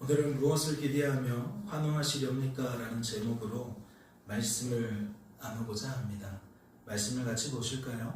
오늘은 무엇을 기대하며 환호하시렵니까? 라는 제목으로 말씀을 나누고자 합니다. 말씀을 같이 보실까요?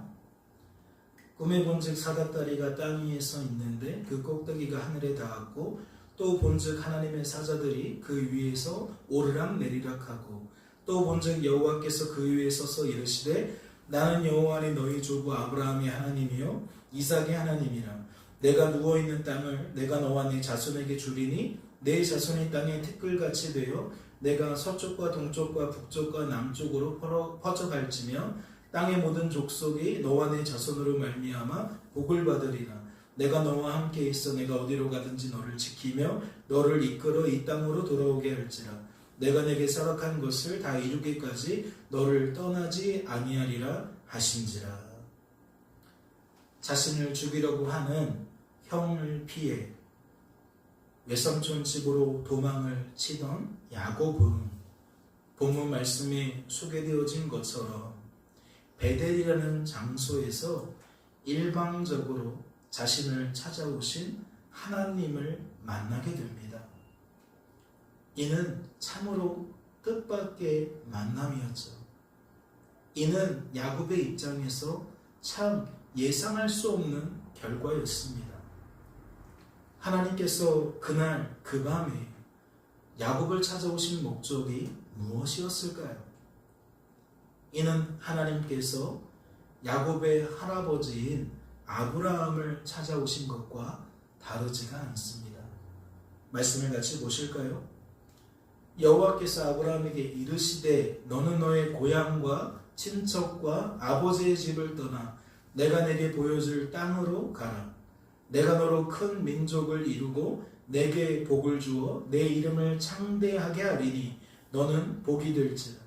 꿈에 본즉 사닥다리가 땅 위에 서 있는데 그 꼭대기가 하늘에 닿았고 또 본즉 하나님의 사자들이 그 위에서 오르락 내리락 하고 또 본즉 여호와께서 그 위에 서서 이르시되 나는 여호와니 너희 조부 아브라함의 하나님이요 이삭의 하나님이라. 내가 누워있는 땅을 내가 너와 네 자손에게 주리니 내 자손이 땅에 티끌같이 되어 내가 서쪽과 동쪽과 북쪽과 남쪽으로 퍼져갈지며 땅의 모든 족속이 너와 내 자손으로 말미암아 복을 받으리라. 내가 너와 함께 있어 내가 어디로 가든지 너를 지키며 너를 이끌어 이 땅으로 돌아오게 할지라. 내가 내게 허락한 것을 다 이루기까지 너를 떠나지 아니하리라 하신지라. 자신을 죽이려고 하는 형을 피해 외삼촌 집으로 도망을 치던 야곱은 본문 말씀에 소개되어진 것처럼 베델이라는 장소에서 일방적으로 자신을 찾아오신 하나님을 만나게 됩니다. 이는 참으로 뜻밖의 만남이었죠. 이는 야곱의 입장에서 참 예상할 수 없는 결과였습니다. 하나님께서 그날 그 밤에 야곱을 찾아오신 목적이 무엇이었을까요? 이는 하나님께서 야곱의 할아버지인 아브라함을 찾아오신 것과 다르지가 않습니다. 말씀을 같이 보실까요? 여호와께서 아브라함에게 이르시되 너는 너의 고향과 친척과 아버지의 집을 떠나 내가 내게 보여줄 땅으로 가라. 내가 너로 큰 민족을 이루고 내게 복을 주어 내 이름을 창대하게 하리니 너는 복이 될지라.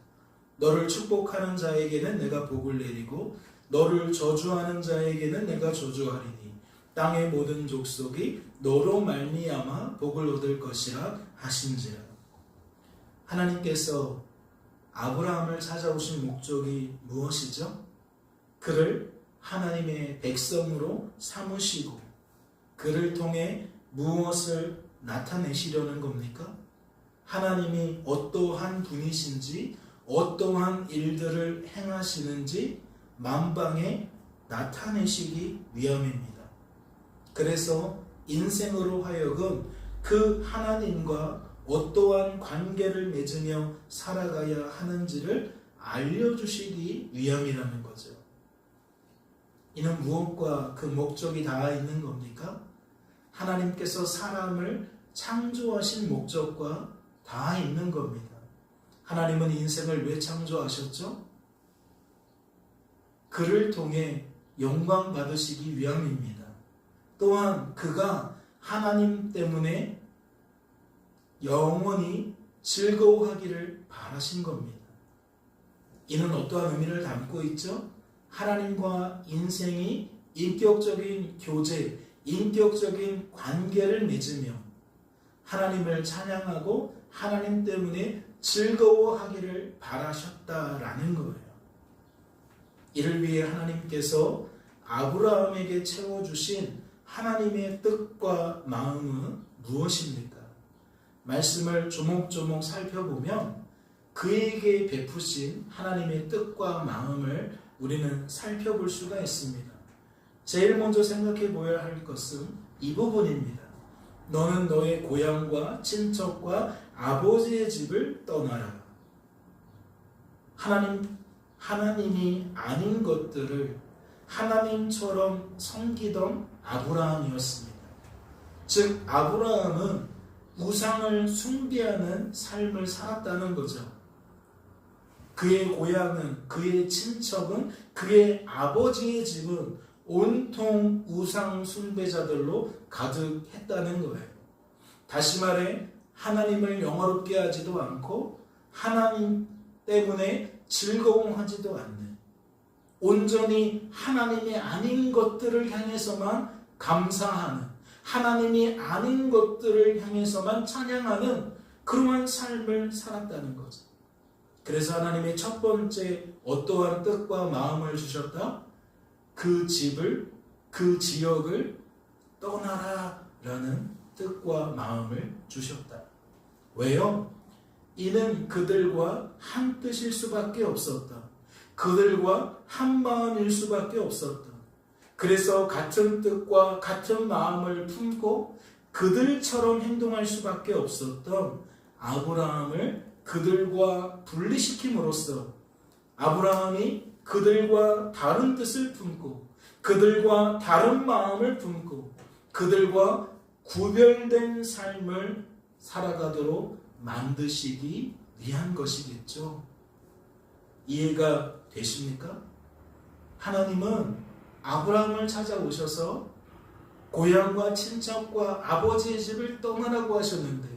너를 축복하는 자에게는 내가 복을 내리고 너를 저주하는 자에게는 내가 저주하리니 땅의 모든 족속이 너로 말미암아 복을 얻을 것이라 하신지라. 하나님께서 아브라함을 찾아오신 목적이 무엇이죠? 그를 하나님의 백성으로 삼으시고 그를 통해 무엇을 나타내시려는 겁니까? 하나님이 어떠한 분이신지 어떠한 일들을 행하시는지 만방에 나타내시기 위함입니다. 그래서 인생으로 하여금 그 하나님과 어떠한 관계를 맺으며 살아가야 하는지를 알려주시기 위함이라는 거죠. 이는 무엇과 그 목적이 닿아 있는 겁니까? 하나님께서 사람을 창조하신 목적과 닿아 있는 겁니다. 하나님은 인생을 왜 창조하셨죠? 그를 통해 영광 받으시기 위함입니다. 또한 그가 하나님 때문에 영원히 즐거워하기를 바라신 겁니다. 이는 어떠한 의미를 담고 있죠? 하나님과 인생이 인격적인 교제, 인격적인 관계를 맺으며 하나님을 찬양하고 하나님 때문에 즐거워하기를 바라셨다라는 거예요. 이를 위해 하나님께서 아브라함에게 채워주신 하나님의 뜻과 마음은 무엇입니까? 말씀을 조목조목 살펴보면 그에게 베푸신 하나님의 뜻과 마음을 우리는 살펴볼 수가 있습니다. 제일 먼저 생각해 보아야 할 것은 이 부분입니다. 너는 너의 고향과 친척과 아버지의 집을 떠나라. 하나님이 아닌 것들을 하나님처럼 섬기던 아브라함이었습니다. 즉 아브라함은 우상을 숭배하는 삶을 살았다는 거죠. 그의 고향은, 그의 친척은, 그의 아버지의 집은 온통 우상 숭배자들로 가득했다는 거예요. 다시 말해 하나님을 영화롭게 하지도 않고 하나님 때문에 즐거워하지도 않는, 온전히 하나님이 아닌 것들을 향해서만 감사하는, 하나님이 아닌 것들을 향해서만 찬양하는 그러한 삶을 살았다는 거죠. 그래서 하나님의 첫 번째 어떠한 뜻과 마음을 주셨다? 그 집을, 그 지역을 떠나라 라는 뜻과 마음을 주셨다. 왜요? 이는 그들과 한 뜻일 수밖에 없었다. 그들과 한 마음일 수밖에 없었다. 그래서 같은 뜻과 같은 마음을 품고 그들처럼 행동할 수밖에 없었던 아브라함을 그들과 분리시킴으로써 아브라함이 그들과 다른 뜻을 품고 그들과 다른 마음을 품고 그들과 구별된 삶을 살아가도록 만드시기 위한 것이겠죠. 이해가 되십니까? 하나님은 아브라함을 찾아오셔서 고향과 친척과 아버지의 집을 떠나라고 하셨는데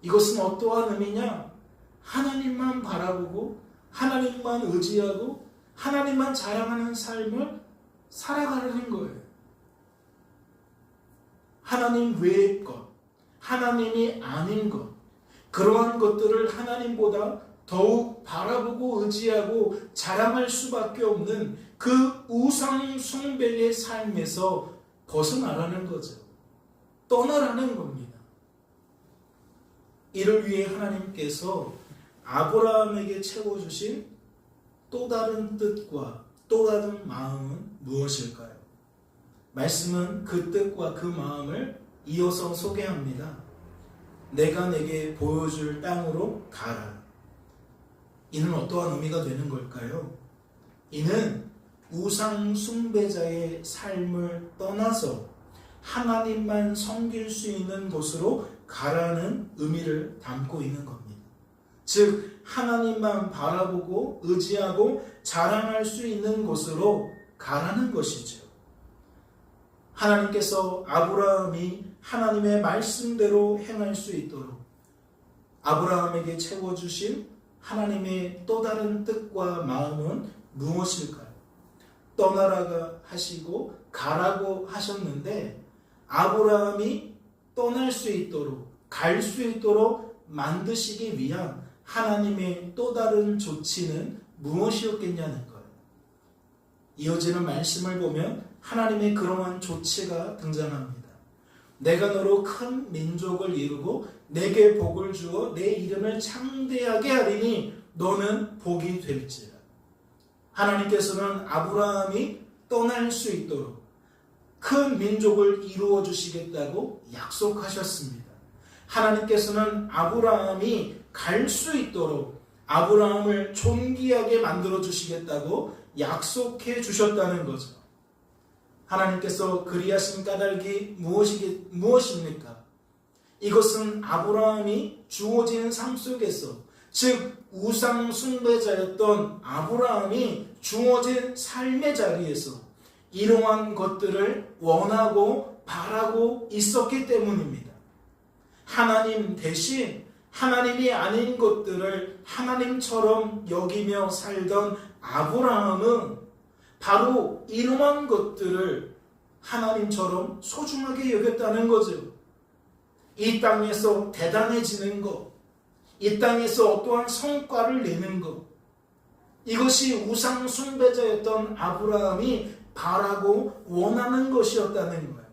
이것은 어떠한 의미냐? 하나님만 바라보고 하나님만 의지하고 하나님만 자랑하는 삶을 살아가려는 거예요. 하나님 외의 것, 하나님이 아닌 것, 그러한 것들을 하나님보다 더욱 바라보고 의지하고 자랑할 수밖에 없는 그 우상 숭배의 삶에서 벗어나라는 거죠. 떠나라는 겁니다. 이를 위해 하나님께서 아브라함에게 채워주신 또 다른 뜻과 또 다른 마음은 무엇일까요? 말씀은 그 뜻과 그 마음을 이어서 소개합니다. 내가 내게 보여줄 땅으로 가라. 이는 어떠한 의미가 되는 걸까요? 이는 우상 숭배자의 삶을 떠나서 하나님만 섬길 수 있는 곳으로 가라는 의미를 담고 있는 겁니다. 즉 하나님만 바라보고 의지하고 자랑할 수 있는 곳으로 가라는 것이죠. 하나님께서 아브라함이 하나님의 말씀대로 행할 수 있도록 아브라함에게 채워주신 하나님의 또 다른 뜻과 마음은 무엇일까요? 떠나라가 하시고 가라고 하셨는데 아브라함이 떠날 수 있도록 갈 수 있도록 만드시기 위한 하나님의 또 다른 조치는 무엇이었겠냐는 거예요. 이어지는 말씀을 보면 하나님의 그러한 조치가 등장합니다. 내가 너로 큰 민족을 이루고 내게 복을 주어 내 이름을 창대하게 하리니 너는 복이 될지라. 하나님께서는 아브라함이 떠날 수 있도록 큰 민족을 이루어 주시겠다고 약속하셨습니다. 하나님께서는 아브라함이 갈 수 있도록 아브라함을 존귀하게 만들어 주시겠다고 약속해 주셨다는 거죠. 하나님께서 그리하신 까닭이 무엇입니까? 이것은 아브라함이 주어진 삶 속에서 즉 우상 숭배자였던 아브라함이 주어진 삶의 자리에서 이러한 것들을 원하고 바라고 있었기 때문입니다. 하나님 대신 하나님이 아닌 것들을 하나님처럼 여기며 살던 아브라함은 바로 이러한 것들을 하나님처럼 소중하게 여겼다는 거죠. 이 땅에서 대단해지는 것, 이 땅에서 어떠한 성과를 내는 것, 이것이 우상 숭배자였던 아브라함이 바라고 원하는 것이었다는 거예요.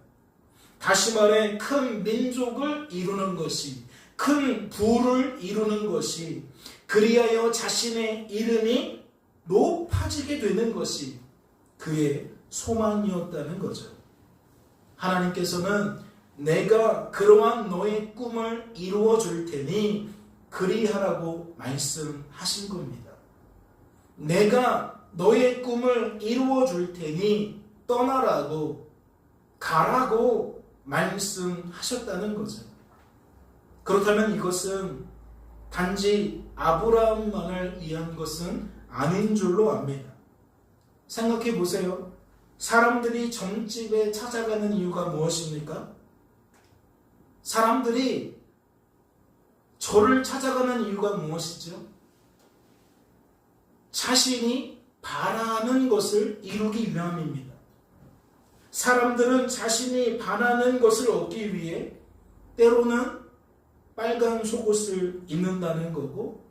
다시 말해 큰 민족을 이루는 것이, 큰 부를 이루는 것이, 그리하여 자신의 이름이 높아지게 되는 것이 그의 소망이었다는 거죠. 하나님께서는 내가 그러한 너의 꿈을 이루어 줄 테니 그리하라고 말씀하신 겁니다. 내가 너의 꿈을 이루어 줄 테니 떠나라고 가라고 말씀하셨다는 거죠. 그렇다면 이것은 단지 아브라함만을 위한 것은 아닌 줄로 압니다. 생각해 보세요. 사람들이 점집에 찾아가는 이유가 무엇입니까? 사람들이 저를 찾아가는 이유가 무엇이죠? 자신이 바라는 것을 이루기 위함입니다. 사람들은 자신이 바라는 것을 얻기 위해 때로는 빨간 속옷을 입는다는 거고,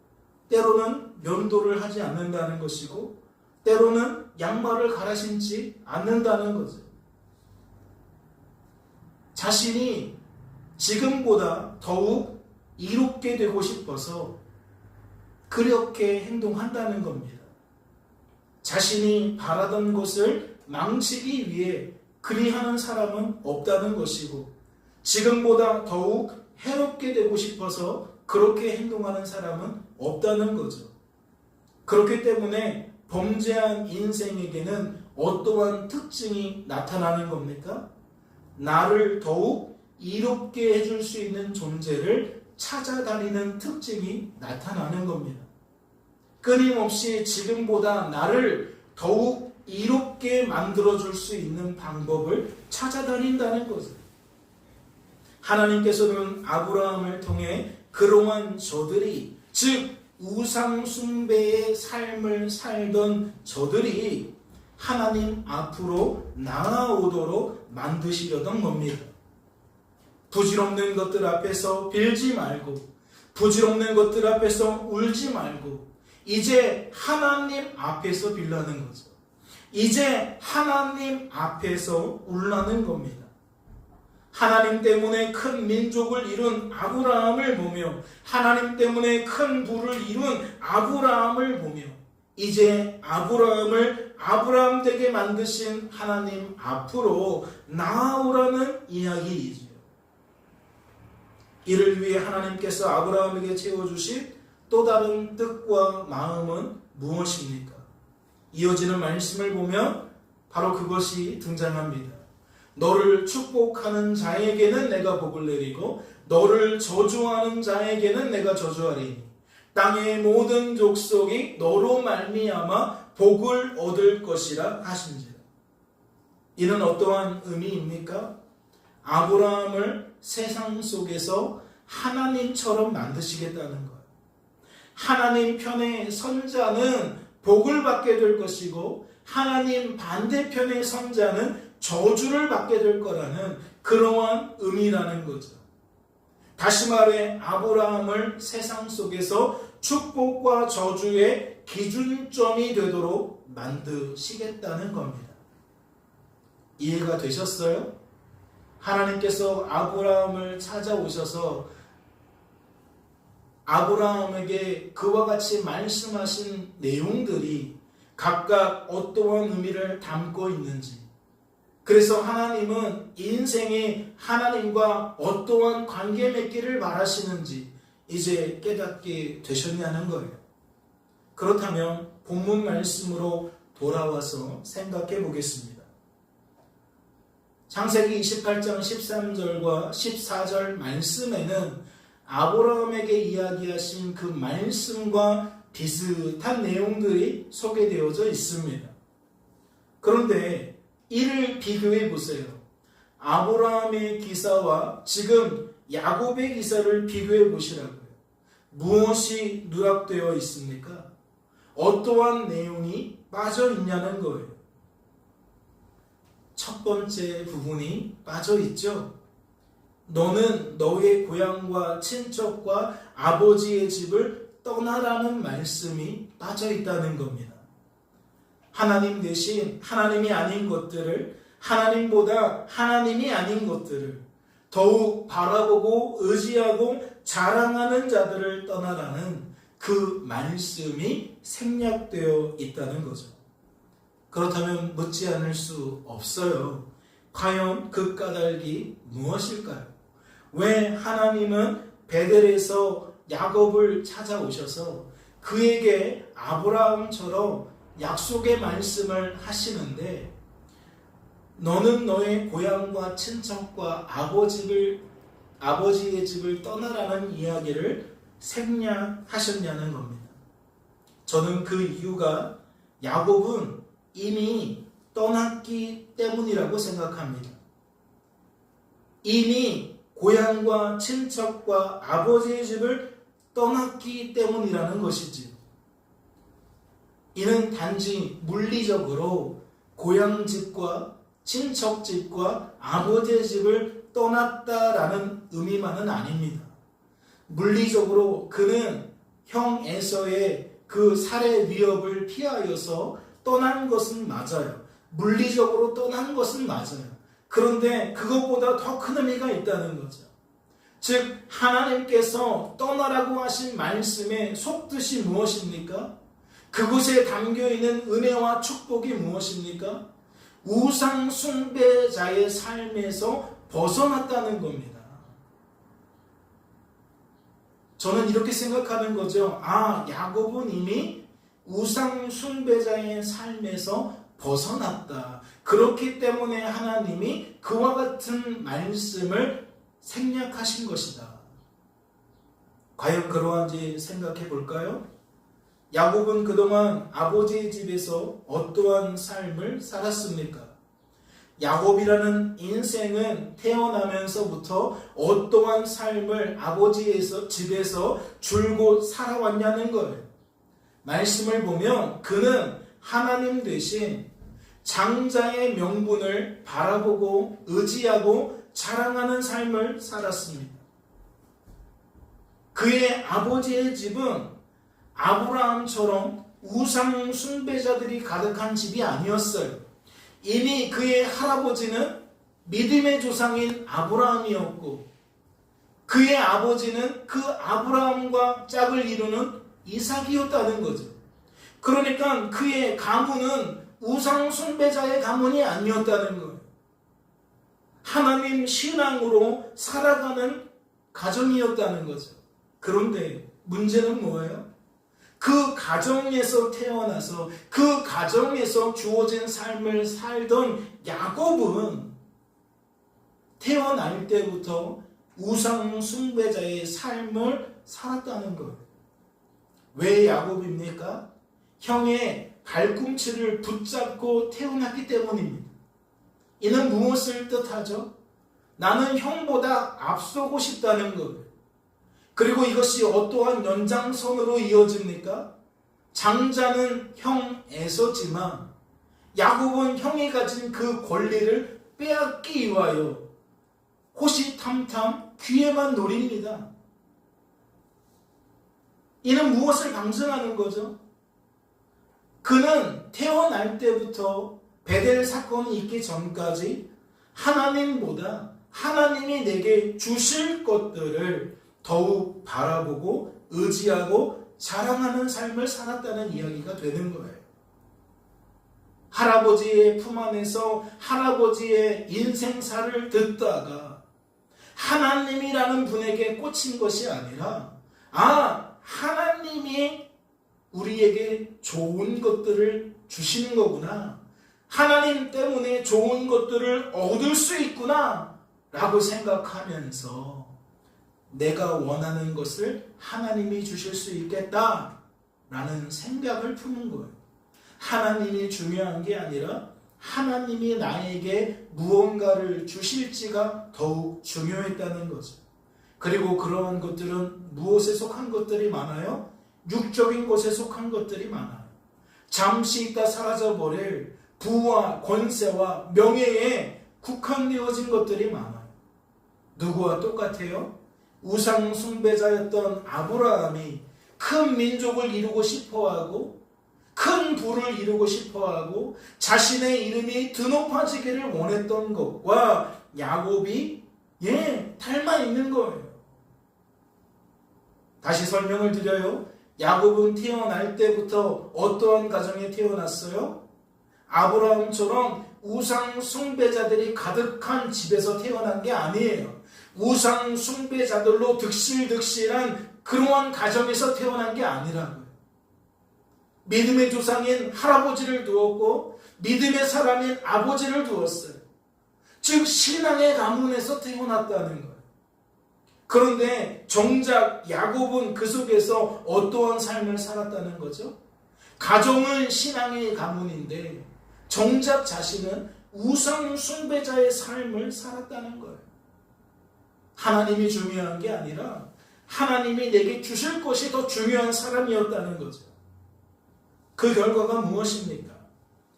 때로는 면도를 하지 않는다는 것이고, 때로는 양말을 갈아 신지 않는다는 거죠. 자신이 지금보다 더욱 이롭게 되고 싶어서 그렇게 행동한다는 겁니다. 자신이 바라던 것을 망치기 위해 그리하는 사람은 없다는 것이고, 지금보다 더욱 해롭게 되고 싶어서 그렇게 행동하는 사람은 없다는 거죠. 그렇기 때문에 범죄한 인생에게는 어떠한 특징이 나타나는 겁니까? 나를 더욱 이롭게 해줄 수 있는 존재를 찾아다니는 특징이 나타나는 겁니다. 끊임없이 지금보다 나를 더욱 이롭게 만들어줄 수 있는 방법을 찾아다닌다는 거죠. 하나님께서는 아브라함을 통해 그러한 저들이, 즉 우상 숭배의 삶을 살던 저들이 하나님 앞으로 나아오도록 만드시려던 겁니다. 부질없는 것들 앞에서 빌지 말고, 부질없는 것들 앞에서 울지 말고, 이제 하나님 앞에서 빌라는 거죠. 이제 하나님 앞에서 울라는 겁니다. 하나님 때문에 큰 민족을 이룬 아브라함을 보며, 하나님 때문에 큰 부를 이룬 아브라함을 보며, 이제 아브라함을 아브라함 되게 만드신 하나님 앞으로 나아오라는 이야기이죠. 이를 위해 하나님께서 아브라함에게 채워주신 또 다른 뜻과 마음은 무엇입니까? 이어지는 말씀을 보면 바로 그것이 등장합니다. 너를 축복하는 자에게는 내가 복을 내리고 너를 저주하는 자에게는 내가 저주하리니 땅의 모든 족속이 너로 말미암아 복을 얻을 것이라 하신지라. 이는 어떠한 의미입니까? 아브라함을 세상 속에서 하나님처럼 만드시겠다는 거예요. 하나님 편에 선 자는 복을 받게 될 것이고 하나님 반대편에 선 자는 저주를 받게 될 거라는 그러한 의미라는 거죠. 다시 말해 아브라함을 세상 속에서 축복과 저주의 기준점이 되도록 만드시겠다는 겁니다. 이해가 되셨어요? 하나님께서 아브라함을 찾아오셔서 아브라함에게 그와 같이 말씀하신 내용들이 각각 어떠한 의미를 담고 있는지, 그래서 하나님은 인생에 하나님과 어떠한 관계 맺기를 바라시는지 이제 깨닫게 되셨냐는 거예요. 그렇다면 본문 말씀으로 돌아와서 생각해 보겠습니다. 창세기 28장 13절과 14절 말씀에는 아브라함에게 이야기하신 그 말씀과 비슷한 내용들이 소개되어져 있습니다. 그런데 이를 비교해 보세요. 아브라함의 기사와 지금 야곱의 기사를 비교해 보시라고요. 무엇이 누락되어 있습니까? 어떠한 내용이 빠져 있냐는 거예요. 첫 번째 부분이 빠져 있죠. 너는 너의 고향과 친척과 아버지의 집을 떠나라는 말씀이 빠져 있다는 겁니다. 하나님 대신 하나님이 아닌 것들을, 하나님보다 하나님이 아닌 것들을 더욱 바라보고 의지하고 자랑하는 자들을 떠나라는 그 말씀이 생략되어 있다는 거죠. 그렇다면 묻지 않을 수 없어요. 과연 그 까닭이 무엇일까요? 왜 하나님은 베델에서 야곱을 찾아오셔서 그에게 아브라함처럼 약속의 말씀을 하시는데 너는 너의 고향과 친척과 아버지의 집을 떠나라는 이야기를 생략하셨냐는 겁니다. 저는 그 이유가 야곱은 이미 떠났기 때문이라고 생각합니다. 이미 고향과 친척과 아버지의 집을 떠났기 때문이라는 것이지요. 이는 단지 물리적으로 고향집과 친척집과 아버지의 집을 떠났다라는 의미만은 아닙니다. 물리적으로 그는 형 에서의 그 살해 위협을 피하여서 떠난 것은 맞아요. 물리적으로 떠난 것은 맞아요. 그런데 그것보다 더 큰 의미가 있다는 거죠. 즉 하나님께서 떠나라고 하신 말씀의 속뜻이 무엇입니까? 그곳에 담겨있는 은혜와 축복이 무엇입니까? 우상 숭배자의 삶에서 벗어났다는 겁니다. 저는 이렇게 생각하는 거죠. 야곱은 이미 우상 숭배자의 삶에서 벗어났다. 그렇기 때문에 하나님이 그와 같은 말씀을 생략하신 것이다. 과연 그러한지 생각해 볼까요? 야곱은 그동안 아버지의 집에서 어떠한 삶을 살았습니까? 야곱이라는 인생은 태어나면서부터 어떠한 삶을 아버지의 집에서 줄곧 살아왔냐는 거예요. 말씀을 보면 그는 하나님 대신 장자의 명분을 바라보고 의지하고 자랑하는 삶을 살았습니다. 그의 아버지의 집은 아브라함처럼 우상 숭배자들이 가득한 집이 아니었어요. 이미 그의 할아버지는 믿음의 조상인 아브라함이었고 그의 아버지는 그 아브라함과 짝을 이루는 이삭이었다는 거죠. 그러니까 그의 가문은 우상 숭배자의 가문이 아니었다는 거예요. 하나님 신앙으로 살아가는 가정이었다는 거죠. 그런데 문제는 뭐예요? 그 가정에서 태어나서 그 가정에서 주어진 삶을 살던 야곱은 태어날 때부터 우상 숭배자의 삶을 살았다는 거예요. 왜 야곱입니까? 형의 발꿈치를 붙잡고 태어났기 때문입니다. 이는 무엇을 뜻하죠? 나는 형보다 앞서고 싶다는 거예요. 그리고 이것이 어떠한 연장선으로 이어집니까? 장자는 형 에서지만 야곱은 형이 가진 그 권리를 빼앗기 위하여 호시탐탐 기회만 노립니다. 이는 무엇을 방증하는 거죠? 그는 태어날 때부터 베델 사건이 있기 전까지 하나님보다 하나님이 내게 주실 것들을 더욱 바라보고 의지하고 자랑하는 삶을 살았다는 이야기가 되는 거예요. 할아버지의 품 안에서 할아버지의 인생사를 듣다가 하나님이라는 분에게 꽂힌 것이 아니라 하나님이 우리에게 좋은 것들을 주시는 거구나. 하나님 때문에 좋은 것들을 얻을 수 있구나 라고 생각하면서 내가 원하는 것을 하나님이 주실 수 있겠다 라는 생각을 푸는 거예요. 하나님이 중요한 게 아니라 하나님이 나에게 무언가를 주실지가 더욱 중요했다는 거죠. 그리고 그러한 것들은 무엇에 속한 것들이 많아요? 육적인 것에 속한 것들이 많아요. 잠시 있다 사라져버릴 부와 권세와 명예에 국한되어진 것들이 많아요. 누구와 똑같아요? 우상 숭배자였던 아브라함이 큰 민족을 이루고 싶어하고 큰 부를 이루고 싶어하고 자신의 이름이 드높아지기를 원했던 것과 야곱이 닮아 있는 거예요. 다시 설명을 드려요. 야곱은 태어날 때부터 어떠한 가정에 태어났어요? 아브라함처럼 우상 숭배자들이 가득한 집에서 태어난 게 아니에요. 우상 숭배자들로 득실득실한 그러한 가정에서 태어난 게 아니라고요. 믿음의 조상인 할아버지를 두었고 믿음의 사람인 아버지를 두었어요. 즉 신앙의 가문에서 태어났다는 거예요. 그런데 정작 야곱은 그 속에서 어떠한 삶을 살았다는 거죠? 가정은 신앙의 가문인데 정작 자신은 우상 숭배자의 삶을 살았다는 거예요. 하나님이 중요한 게 아니라 하나님이 내게 주실 것이 더 중요한 사람이었다는 거죠. 그 결과가 무엇입니까?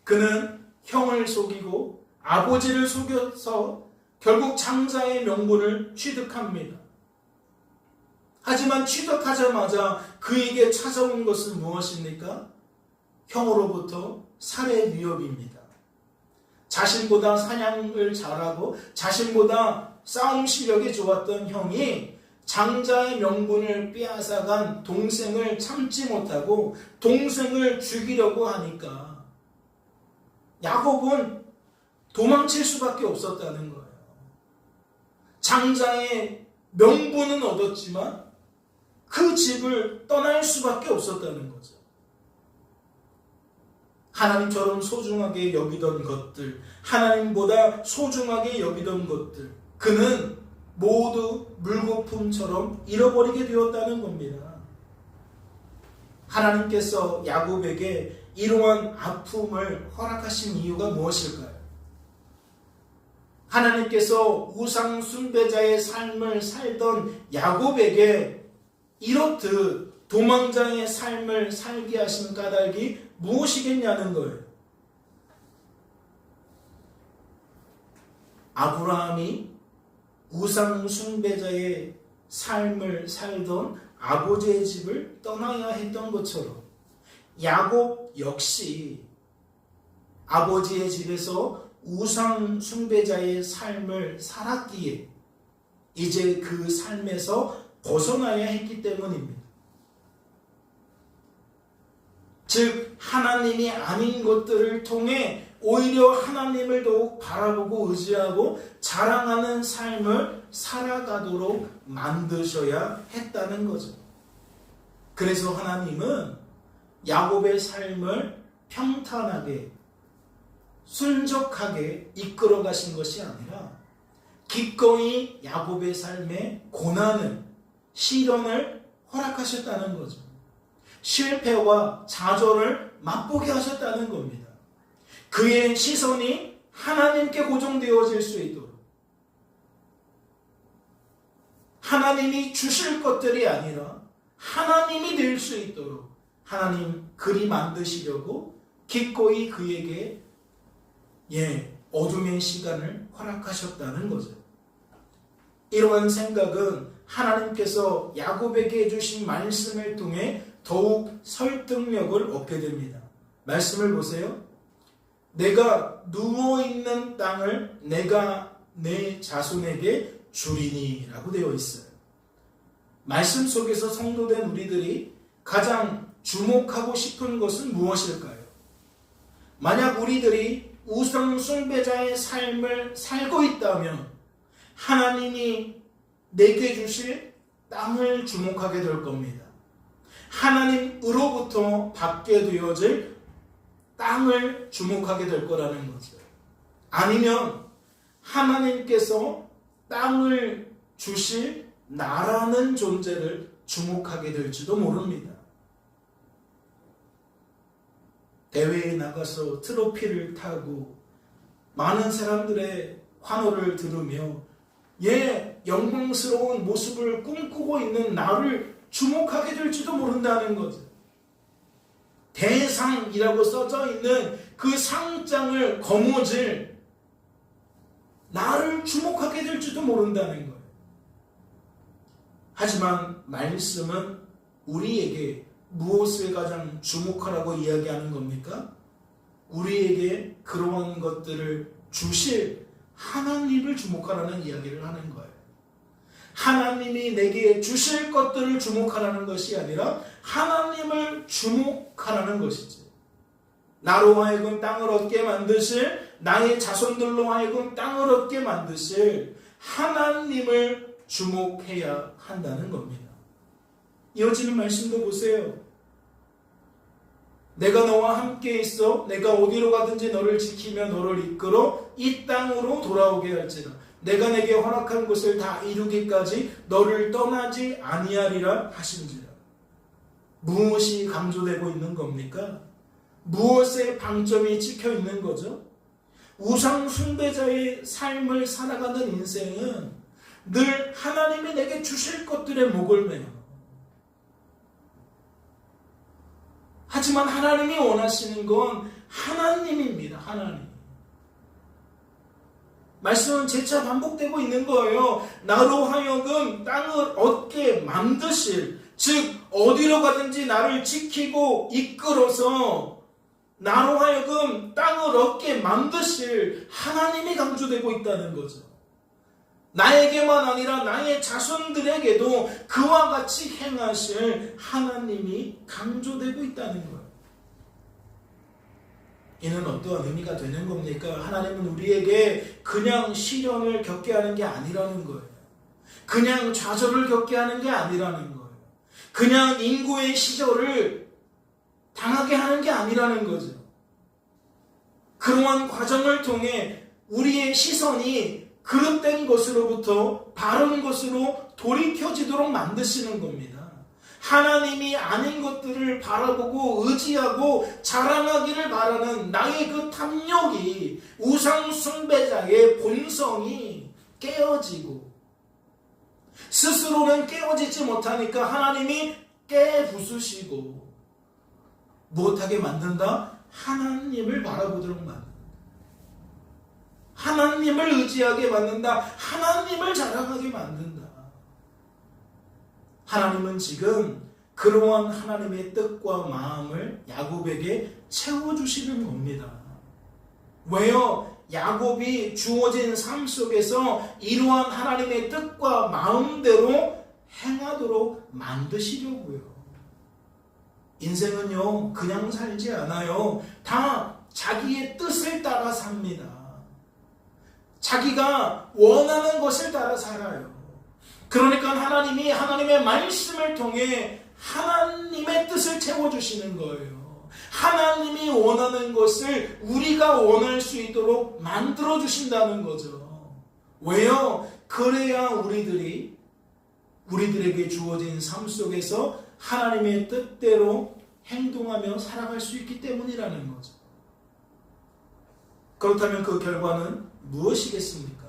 그는 형을 속이고 아버지를 속여서 결국 장자의 명분을 취득합니다. 하지만 취득하자마자 그에게 찾아온 것은 무엇입니까? 형으로부터 살해 위협입니다. 자신보다 사냥을 잘하고 자신보다 싸움 실력이 좋았던 형이 장자의 명분을 빼앗아간 동생을 참지 못하고 동생을 죽이려고 하니까 야곱은 도망칠 수밖에 없었다는 거예요. 장자의 명분은 얻었지만 그 집을 떠날 수밖에 없었다는 거죠. 하나님처럼 소중하게 여기던 것들, 하나님보다 소중하게 여기던 것들, 그는 모두 물거품처럼 잃어버리게 되었다는 겁니다. 하나님께서 야곱에게 이러한 아픔을 허락하신 이유가 무엇일까요? 하나님께서 우상 숭배자의 삶을 살던 야곱에게 이렇듯 도망자의 삶을 살게 하신 까닭이 무엇이겠냐는 거예요. 아브라함이 우상 숭배자의 삶을 살던 아버지의 집을 떠나야 했던 것처럼 야곱 역시 아버지의 집에서 우상 숭배자의 삶을 살았기에 이제 그 삶에서 벗어나야 했기 때문입니다. 즉 하나님이 아닌 것들을 통해 오히려 하나님을 더욱 바라보고 의지하고 자랑하는 삶을 살아가도록 만드셔야 했다는 거죠. 그래서 하나님은 야곱의 삶을 평탄하게 순적하게 이끌어 가신 것이 아니라 기꺼이 야곱의 삶에 고난을, 시련을 허락하셨다는 거죠. 실패와 좌절을 맛보게 하셨다는 겁니다. 그의 시선이 하나님께 고정되어질 수 있도록, 하나님이 주실 것들이 아니라 하나님이 될 수 있도록 하나님 그리 만드시려고 기꺼이 그에게 어둠의 시간을 허락하셨다는 거죠. 이러한 생각은 하나님께서 야곱에게 해주신 말씀을 통해 더욱 설득력을 얻게 됩니다. 말씀을 보세요. 내가 누워있는 땅을 내가 내 자손에게 주리니 라고 되어 있어요. 말씀 속에서 성도된 우리들이 가장 주목하고 싶은 것은 무엇일까요? 만약 우리들이 우상 숭배자의 삶을 살고 있다면 하나님이 내게 주실 땅을 주목하게 될 겁니다. 하나님으로부터 받게 되어질 땅을 주목하게 될 거라는 거죠. 아니면 하나님께서 땅을 주실 나라는 존재를 주목하게 될지도 모릅니다. 대회에 나가서 트로피를 타고 많은 사람들의 환호를 들으며 영광스러운 모습을 꿈꾸고 있는 나를 주목하게 될지도 모른다는 거죠. 대상이라고 써져 있는 그 상장을 거머쥘 나를 주목하게 될지도 모른다는 거예요. 하지만 말씀은 우리에게 무엇을 가장 주목하라고 이야기하는 겁니까? 우리에게 그러한 것들을 주실 하나님을 주목하라는 이야기를 하는 거예요. 하나님이 내게 주실 것들을 주목하라는 것이 아니라 하나님을 주목하라는 것이죠. 나로 하여금 땅을 얻게 만드실, 나의 자손들로 하여금 땅을 얻게 만드실 하나님을 주목해야 한다는 겁니다. 이어지는 말씀도 보세요. 내가 너와 함께 있어 내가 어디로 가든지 너를 지키며 너를 이끌어 이 땅으로 돌아오게 할지라. 내가 내게 허락한 것을 다 이루기까지 너를 떠나지 아니하리라 하신지라. 무엇이 강조되고 있는 겁니까? 무엇에 방점이 찍혀 있는 거죠? 우상 숭배자의 삶을 살아가는 인생은 늘 하나님이 내게 주실 것들에 목을 매요. 하지만 하나님이 원하시는 건 하나님입니다. 하나님. 말씀은 재차 반복되고 있는 거예요. 나로 하여금 땅을 얻게 만드실, 즉 어디로 가든지 나를 지키고 이끌어서 나로 하여금 땅을 얻게 만드실 하나님이 강조되고 있다는 거죠. 나에게만 아니라 나의 자손들에게도 그와 같이 행하실 하나님이 강조되고 있다는 거예요. 이는 어떠한 의미가 되는 겁니까? 하나님은 우리에게 그냥 시련을 겪게 하는 게 아니라는 거예요. 그냥 좌절을 겪게 하는 게 아니라는 거예요. 그냥 인고의 시절을 당하게 하는 게 아니라는 거죠. 그러한 과정을 통해 우리의 시선이 그릇된 것으로부터 바른 것으로 돌이켜지도록 만드시는 겁니다. 하나님이 아닌 것들을 바라보고 의지하고 자랑하기를 바라는 나의 그 탐욕이, 우상 숭배자의 본성이 깨어지고, 스스로는 깨어지지 못하니까 하나님이 깨부수시고 무엇하게 만든다? 하나님을 바라보도록 만든다. 하나님을 의지하게 만든다. 하나님을 자랑하게 만든다. 하나님은 지금 그러한 하나님의 뜻과 마음을 야곱에게 채워주시는 겁니다. 왜요? 야곱이 주어진 삶 속에서 이러한 하나님의 뜻과 마음대로 행하도록 만드시려고요. 인생은요, 그냥 살지 않아요. 다 자기의 뜻을 따라 삽니다. 자기가 원하는 것을 따라 살아요. 그러니까 하나님이 하나님의 말씀을 통해 하나님의 뜻을 채워주시는 거예요. 하나님이 원하는 것을 우리가 원할 수 있도록 만들어주신다는 거죠. 왜요? 그래야 우리들에게 주어진 삶 속에서 하나님의 뜻대로 행동하며 살아갈 수 있기 때문이라는 거죠. 그렇다면 그 결과는 무엇이겠습니까?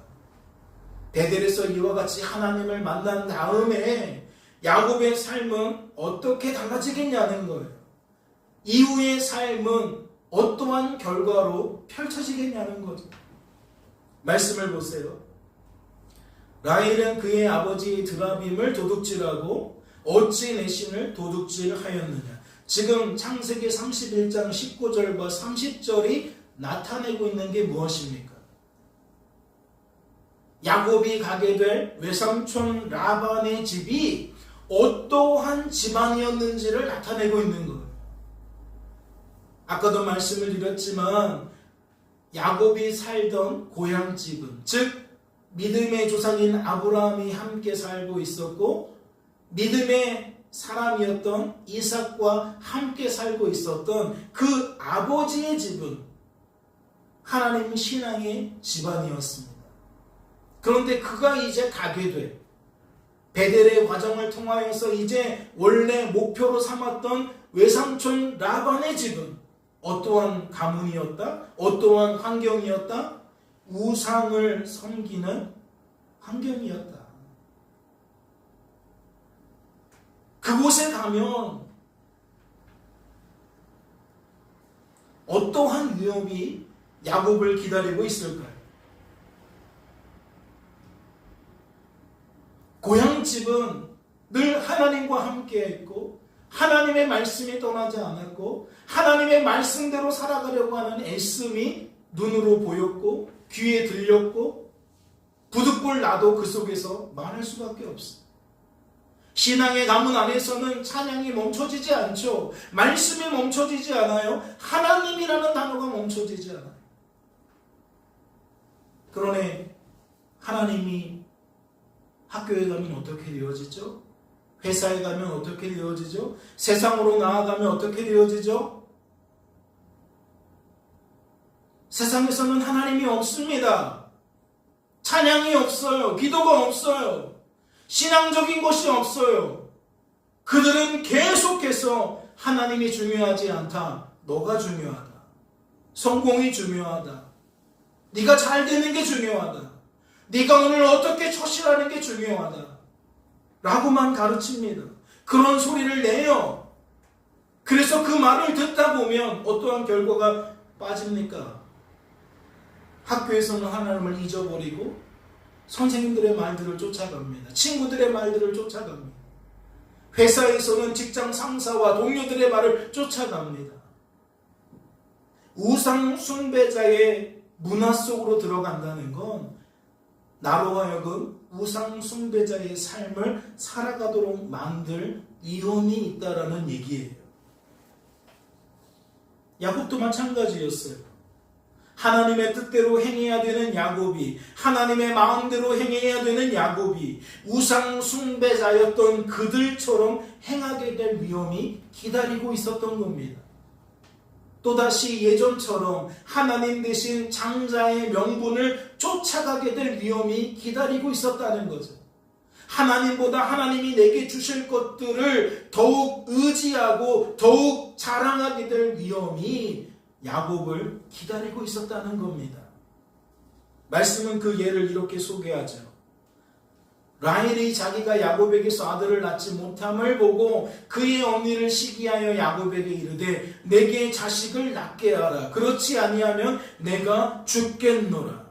베델에서 이와 같이 하나님을 만난 다음에 야곱의 삶은 어떻게 달라지겠냐는 거예요. 이후의 삶은 어떠한 결과로 펼쳐지겠냐는 거죠. 말씀을 보세요. 라헬은 그의 아버지 드라빔을 도둑질하고 어찌 내 신을 도둑질하였느냐. 지금 창세기 31장 19절과 30절이 나타내고 있는 게 무엇입니까? 야곱이 가게 될 외삼촌 라반의 집이 어떠한 집안이었는지를 나타내고 있는 거예요. 아까도 말씀을 드렸지만 야곱이 살던 고향집은, 즉 믿음의 조상인 아브라함이 함께 살고 있었고 믿음의 사람이었던 이삭과 함께 살고 있었던 그 아버지의 집은 하나님 신앙의 집안이었습니다. 그런데 그가 이제 가게 돼 베델의 과정을 통하여서 이제 원래 목표로 삼았던 외삼촌 라반의 집은 어떠한 가문이었다? 어떠한 환경이었다? 우상을 섬기는 환경이었다. 그곳에 가면 어떠한 위험이 야곱을 기다리고 있을까요? 고향집은 늘 하나님과 함께 했고 하나님의 말씀이 떠나지 않았고 하나님의 말씀대로 살아가려고 하는 애씀이 눈으로 보였고 귀에 들렸고 부득불 나도 그 속에서 말할 수밖에 없어. 신앙의 가문 안에서는 찬양이 멈춰지지 않죠. 말씀이 멈춰지지 않아요. 하나님이라는 단어가 멈춰지지 않아요. 그러네 하나님이 학교에 가면 어떻게 되어지죠? 회사에 가면 어떻게 되어지죠? 세상으로 나아가면 어떻게 되어지죠? 세상에서는 하나님이 없습니다. 찬양이 없어요. 기도가 없어요. 신앙적인 것이 없어요. 그들은 계속해서 하나님이 중요하지 않다. 너가 중요하다. 성공이 중요하다. 네가 잘 되는 게 중요하다. 네가 오늘 어떻게 처신하는 게 중요하다. 라고만 가르칩니다. 그런 소리를 내요. 그래서 그 말을 듣다 보면 어떠한 결과가 빠집니까? 학교에서는 하나님을 잊어버리고 선생님들의 말들을 쫓아갑니다. 친구들의 말들을 쫓아갑니다. 회사에서는 직장 상사와 동료들의 말을 쫓아갑니다. 우상 숭배자의 문화 속으로 들어간다는 건 나로 하여금 우상 숭배자의 삶을 살아가도록 만들 위험이 있다라는 얘기예요. 야곱도 마찬가지였어요. 하나님의 뜻대로 행해야 되는 야곱이, 하나님의 마음대로 행해야 되는 야곱이 우상 숭배자였던 그들처럼 행하게 될 위험이 기다리고 있었던 겁니다. 또다시 예전처럼 하나님 대신 장자의 명분을 쫓아가게 될 위험이 기다리고 있었다는 거죠. 하나님보다 하나님이 내게 주실 것들을 더욱 의지하고 더욱 자랑하게 될 위험이 야곱을 기다리고 있었다는 겁니다. 말씀은 그 예를 이렇게 소개하죠. 라헬이 자기가 야곱에게서 아들을 낳지 못함을 보고 그의 언니를 시기하여 야곱에게 이르되 내게 자식을 낳게 하라. 그렇지 아니하면 내가 죽겠노라.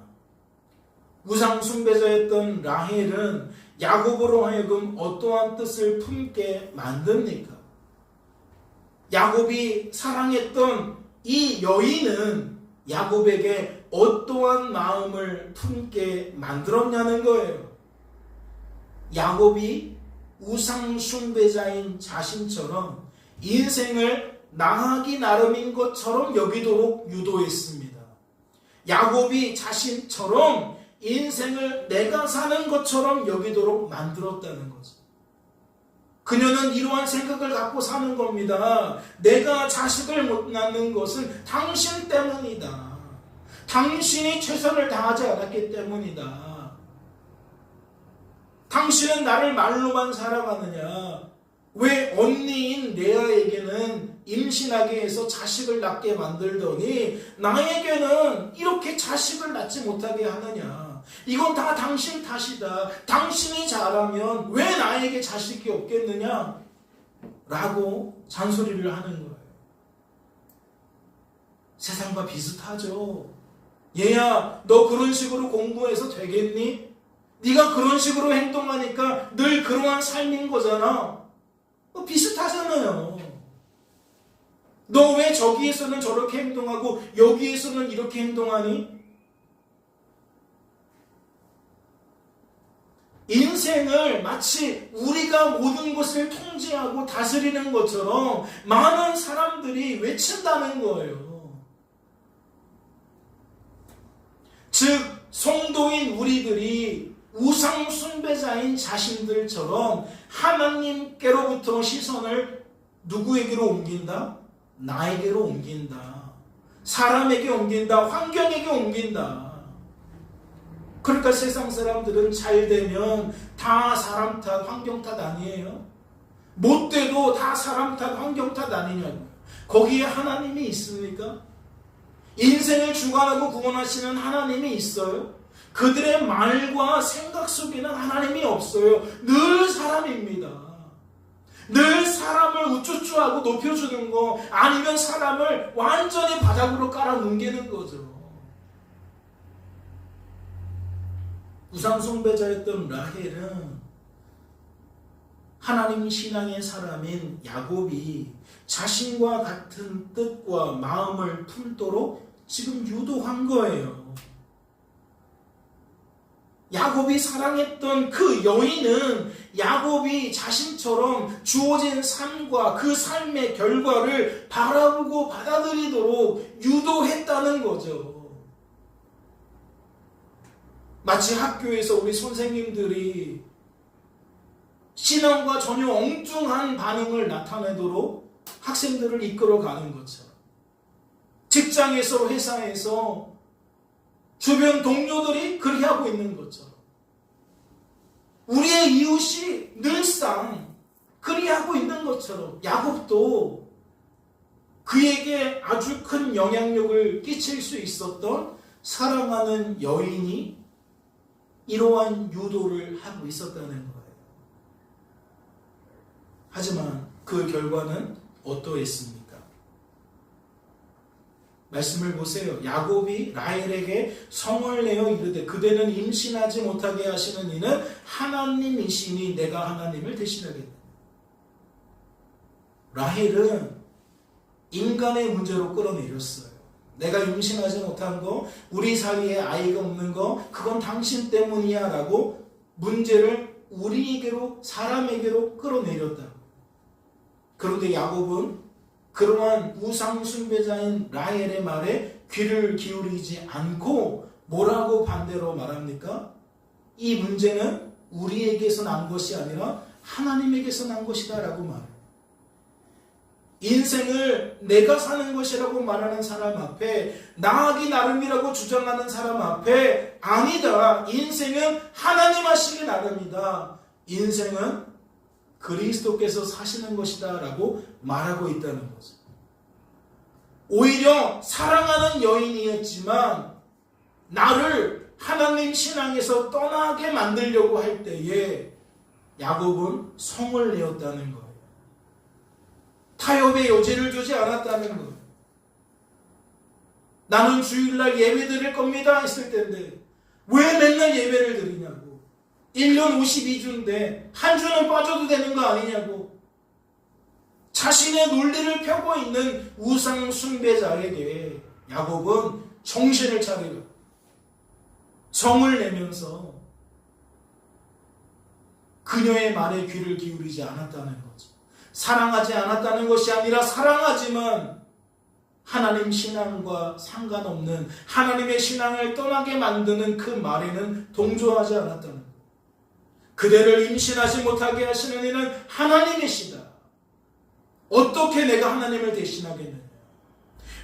우상 숭배자였던 라헬은 야곱으로 하여금 어떠한 뜻을 품게 만듭니까? 야곱이 사랑했던 이 여인은 야곱에게 어떠한 마음을 품게 만들었냐는 거예요. 야곱이 우상 숭배자인 자신처럼 인생을 나하기 나름인 것처럼 여기도록 유도했습니다. 야곱이 자신처럼 인생을 내가 사는 것처럼 여기도록 만들었다는 거죠. 그녀는 이러한 생각을 갖고 사는 겁니다. 내가 자식을 못 낳는 것은 당신 때문이다. 당신이 최선을 다하지 않았기 때문이다. 당신은 나를 말로만 사랑하느냐? 왜 언니인 레아에게는 임신하게 해서 자식을 낳게 만들더니 나에게는 이렇게 자식을 낳지 못하게 하느냐? 이건 다 당신 탓이다. 당신이 잘하면 왜 나에게 자식이 없겠느냐? 라고 잔소리를 하는 거예요. 세상과 비슷하죠. 얘야, 너 그런 식으로 공부해서 되겠니? 네가 그런 식으로 행동하니까 늘 그러한 삶인 거잖아. 비슷하잖아요. 너 왜 저기에서는 저렇게 행동하고 여기에서는 이렇게 행동하니? 인생을 마치 우리가 모든 것을 통제하고 다스리는 것처럼 많은 사람들이 외친다는 거예요. 즉 성도인 우리들이 우상 숭배자인 자신들처럼 하나님께로부터 시선을 누구에게로 옮긴다? 나에게로 옮긴다. 사람에게 옮긴다. 환경에게 옮긴다. 그러니까 세상 사람들은 잘 되면 다 사람 탓, 환경 탓 아니에요? 못 돼도 다 사람 탓, 환경 탓 아니냐고요. 거기에 하나님이 있습니까? 인생을 주관하고 구원하시는 하나님이 있어요? 그들의 말과 생각 속에는 하나님이 없어요. 늘 사람입니다. 늘 사람을 우쭈쭈하고 높여주는 거, 아니면 사람을 완전히 바닥으로 깔아뭉개는 거죠. 우상숭배자였던 라헬은 하나님 신앙의 사람인 야곱이 자신과 같은 뜻과 마음을 품도록 지금 유도한 거예요. 야곱이 사랑했던 그 여인은 야곱이 자신처럼 주어진 삶과 그 삶의 결과를 바라보고 받아들이도록 유도했다는 거죠. 마치 학교에서 우리 선생님들이 신앙과 전혀 엉뚱한 반응을 나타내도록 학생들을 이끌어가는 것처럼, 직장에서 회사에서 주변 동료들이 그렇게 하고 있는 것처럼 우리의 이웃이 늘상 그렇게 하고 있는 것처럼 야곱도 그에게 아주 큰 영향력을 끼칠 수 있었던 사랑하는 여인이 이러한 유도를 하고 있었다는 거예요. 하지만 그 결과는 어떠했습니까? 말씀을 보세요. 야곱이 라헬에게 성을 내어 이르되 그대는 임신하지 못하게 하시는 이는 하나님이시니 내가 하나님을 대신하겠다. 라헬은 인간의 문제로 끌어내렸어요. 내가 임신하지 못한 거, 우리 사이에 아이가 없는 거, 그건 당신 때문이야 라고 문제를 우리에게로, 사람에게로 끌어내렸다. 그런데 야곱은 그러한 우상 숭배자인 라헬의 말에 귀를 기울이지 않고 뭐라고 반대로 말합니까? 이 문제는 우리에게서 난 것이 아니라 하나님에게서 난 것이다 라고 말해요. 인생을 내가 사는 것이라고 말하는 사람 앞에, 나하기 나름이라고 주장하는 사람 앞에, 아니다, 인생은 하나님 하시기 나름이다, 인생은 그리스도께서 사시는 것이다 라고 말하고 있다는 거죠. 오히려 사랑하는 여인이었지만 나를 하나님 신앙에서 떠나게 만들려고 할 때에 야곱은 성을 내었다는 거예요. 타협의 여지를 두지 않았다는 거예요. 나는 주일날 예배 드릴 겁니다 했을 텐데 왜 맨날 예배를 드리냐고. 1년 52주인데 한 주는 빠져도 되는 거 아니냐고. 자신의 논리를 펴고 있는 우상 숭배자에게 야곱은 정신을 차리고 성을 내면서 그녀의 말에 귀를 기울이지 않았다는 거죠. 사랑하지 않았다는 것이 아니라 사랑하지만 하나님 신앙과 상관없는, 하나님의 신앙을 떠나게 만드는 그 말에는 동조하지 않았다는 거예요. 그대를 임신하지 못하게 하시는 이는 하나님이시다. 어떻게 내가 하나님을 대신하겠느냐.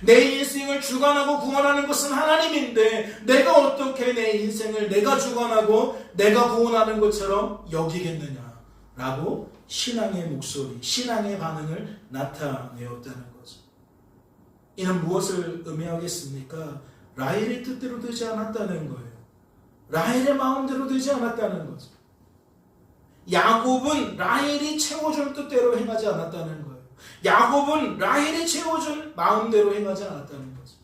내 인생을 주관하고 구원하는 것은 하나님인데 내가 어떻게 내 인생을 내가 주관하고 내가 구원하는 것처럼 여기겠느냐 라고 신앙의 목소리, 신앙의 반응을 나타내었다는 거죠. 이는 무엇을 의미하겠습니까? 라헬의 뜻대로 되지 않았다는 거예요. 라헬의 마음대로 되지 않았다는 거죠. 야곱은 라헬이 채워준 뜻대로 행하지 않았다는 거예요. 야곱은 라헬이 채워준 마음대로 행하지 않았다는 거죠.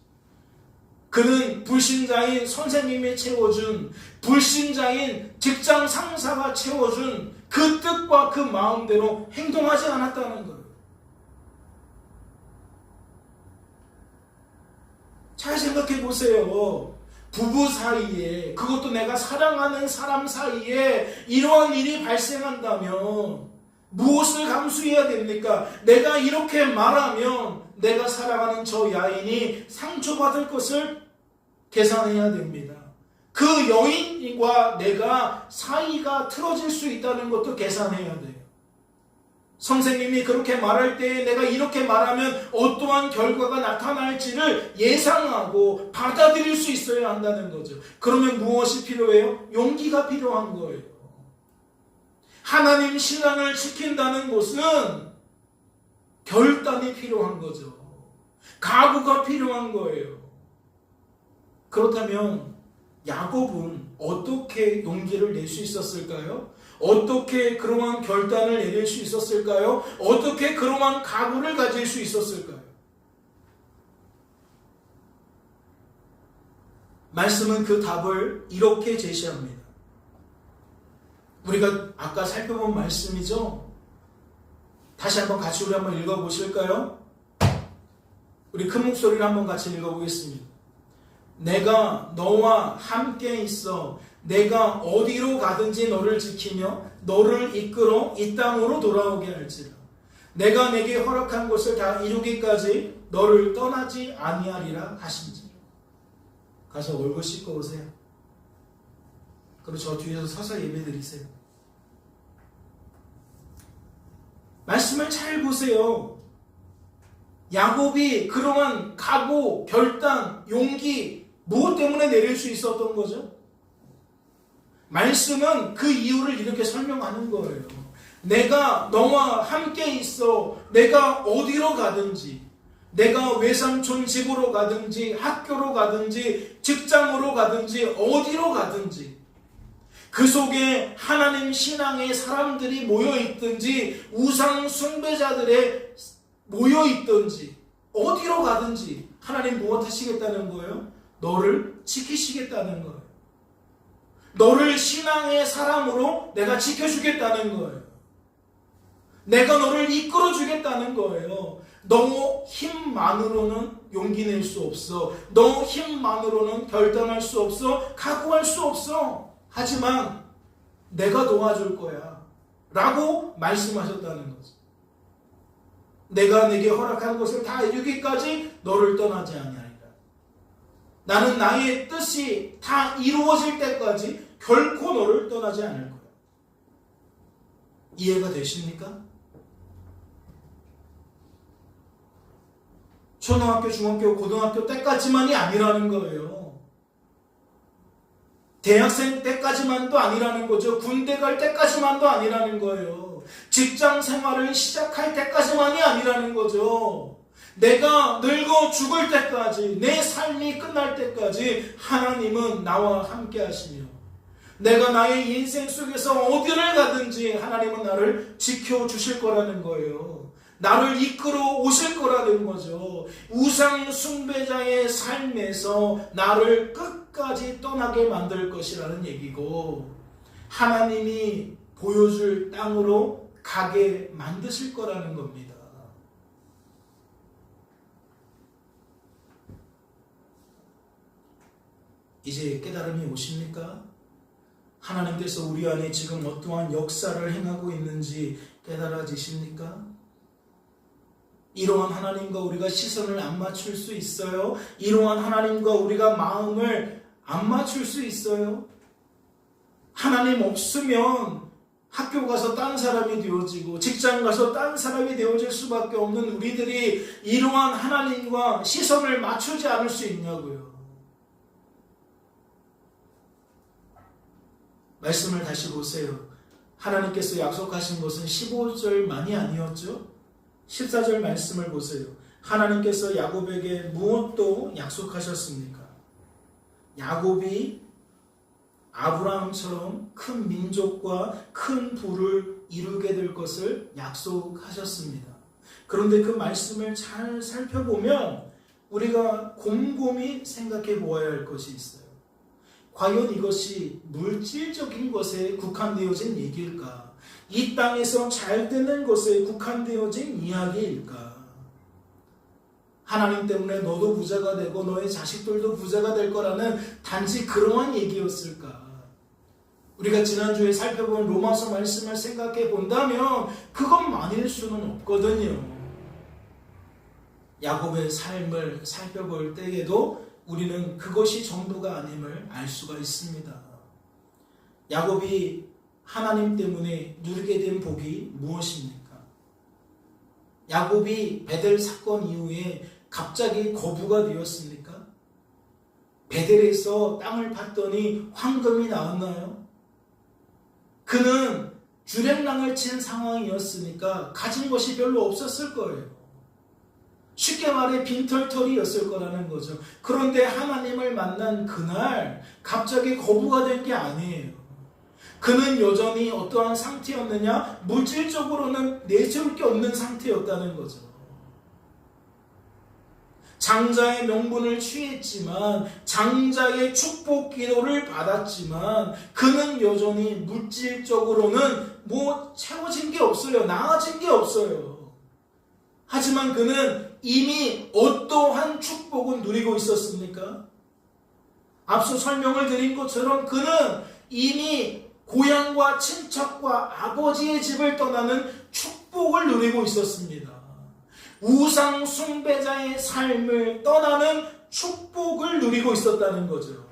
그는 불신자인 선생님이 채워준, 불신자인 직장 상사가 채워준 그 뜻과 그 마음대로 행동하지 않았다는 거예요. 잘 생각해 보세요. 부부 사이에, 그것도 내가 사랑하는 사람 사이에 이러한 일이 발생한다면 무엇을 감수해야 됩니까? 내가 이렇게 말하면 내가 사랑하는 저 여인이 상처받을 것을 계산해야 됩니다. 그 여인과 내가 사이가 틀어질 수 있다는 것도 계산해야 돼요. 선생님이 그렇게 말할 때 내가 이렇게 말하면 어떠한 결과가 나타날지를 예상하고 받아들일 수 있어야 한다는 거죠. 그러면 무엇이 필요해요? 용기가 필요한 거예요. 하나님 신앙을 지킨다는 것은 결단이 필요한 거죠. 각오가 필요한 거예요. 그렇다면 야곱은 어떻게 용기를 낼 수 있었을까요? 어떻게 그러한 결단을 내릴 수 있었을까요? 어떻게 그러한 각오를 가질 수 있었을까요? 말씀은 그 답을 이렇게 제시합니다. 우리가 아까 살펴본 말씀이죠? 다시 한번 같이 우리 한번 읽어보실까요? 우리 큰 목소리로 한번 같이 읽어보겠습니다. 내가 너와 함께 있어 내가 어디로 가든지 너를 지키며 너를 이끌어 이 땅으로 돌아오게 할지라. 내가 내게 허락한 것을 다 이루기까지 너를 떠나지 아니하리라 하신지라. 가서 얼굴 씻고 오세요. 그리고 저 뒤에서 서서 예배드리세요. 말씀을 잘 보세요. 야곱이 그러한 각오, 결단, 용기 무엇 때문에 내릴 수 있었던 거죠? 말씀은 그 이유를 이렇게 설명하는 거예요. 내가 너와 함께 있어 내가 어디로 가든지, 내가 외삼촌 집으로 가든지 학교로 가든지 직장으로 가든지 어디로 가든지, 그 속에 하나님 신앙의 사람들이 모여있든지 우상 숭배자들의 모여있든지 어디로 가든지 하나님 무엇 하시겠다는 거예요? 너를 지키시겠다는 거예요. 너를 신앙의 사람으로 내가 지켜주겠다는 거예요. 내가 너를 이끌어 주겠다는 거예요. 너 힘만으로는 용기 낼 수 없어. 너 힘만으로는 결단할 수 없어. 각오할 수 없어. 하지만 내가 도와줄 거야 라고 말씀하셨다는 거죠. 내가 내게 허락한 것을 다 이루기까지 너를 떠나지 아니하리라. 나는 나의 뜻이 다 이루어질 때까지 결코 너를 떠나지 않을 거야. 이해가 되십니까? 초등학교, 중학교, 고등학교 때까지만이 아니라는 거예요. 대학생 때까지만도 아니라는 거죠. 군대 갈 때까지만도 아니라는 거예요. 직장 생활을 시작할 때까지만이 아니라는 거죠. 내가 늙어 죽을 때까지, 내 삶이 끝날 때까지 하나님은 나와 함께 하시며, 내가 나의 인생 속에서 어디를 가든지 하나님은 나를 지켜주실 거라는 거예요. 나를 이끌어 오실 거라는 거죠. 우상 숭배자의 삶에서 나를 끝까지 떠나게 만들 것이라는 얘기고, 하나님이 보여줄 땅으로 가게 만드실 거라는 겁니다. 이제 깨달음이 오십니까? 하나님께서 우리 안에 지금 어떠한 역사를 행하고 있는지 깨달아지십니까? 이러한 하나님과 우리가 시선을 안 맞출 수 있어요? 이러한 하나님과 우리가 마음을 안 맞출 수 있어요? 하나님 없으면 학교 가서 딴 사람이 되어지고 직장 가서 딴 사람이 되어질 수밖에 없는 우리들이 이러한 하나님과 시선을 맞추지 않을 수 있냐고요. 말씀을 다시 보세요. 하나님께서 약속하신 것은 15절만이 아니었죠? 14절 말씀을 보세요. 하나님께서 야곱에게 무엇도 약속하셨습니까? 야곱이 아브라함처럼 큰 민족과 큰 부를 이루게 될 것을 약속하셨습니다. 그런데 그 말씀을 잘 살펴보면 우리가 곰곰이 생각해 보아야 할 것이 있어요. 과연 이것이 물질적인 것에 국한되어진 얘기일까? 이 땅에서 잘 되는 것에 국한되어진 이야기일까? 하나님 때문에 너도 부자가 되고 너의 자식들도 부자가 될 거라는 단지 그러한 얘기였을까? 우리가 지난주에 살펴본 로마서 말씀을 생각해 본다면 그것만일 수는 없거든요. 야곱의 삶을 살펴볼 때에도 우리는 그것이 전부가 아님을 알 수가 있습니다. 야곱이 하나님 때문에 누리게 된 복이 무엇입니까? 야곱이 베델 사건 이후에 갑자기 거부가 되었습니까? 베델에서 땅을 팠더니 황금이 나왔나요? 그는 주랭랑을 친 상황이었으니까 가진 것이 별로 없었을 거예요. 쉽게 말해 빈털터리였을 거라는 거죠. 그런데 하나님을 만난 그날 갑자기 거부가 된 게 아니에요. 그는 여전히 어떠한 상태였느냐? 물질적으로는 내세울 게 없는 상태였다는 거죠. 장자의 명분을 취했지만, 장자의 축복 기도를 받았지만, 그는 여전히 물질적으로는 채워진 게 없어요. 나아진 게 없어요. 하지만 그는 이미 어떠한 축복은 누리고 있었습니까? 앞서 설명을 드린 것처럼 그는 이미 고향과 친척과 아버지의 집을 떠나는 축복을 누리고 있었습니다. 우상 숭배자의 삶을 떠나는 축복을 누리고 있었다는 거죠.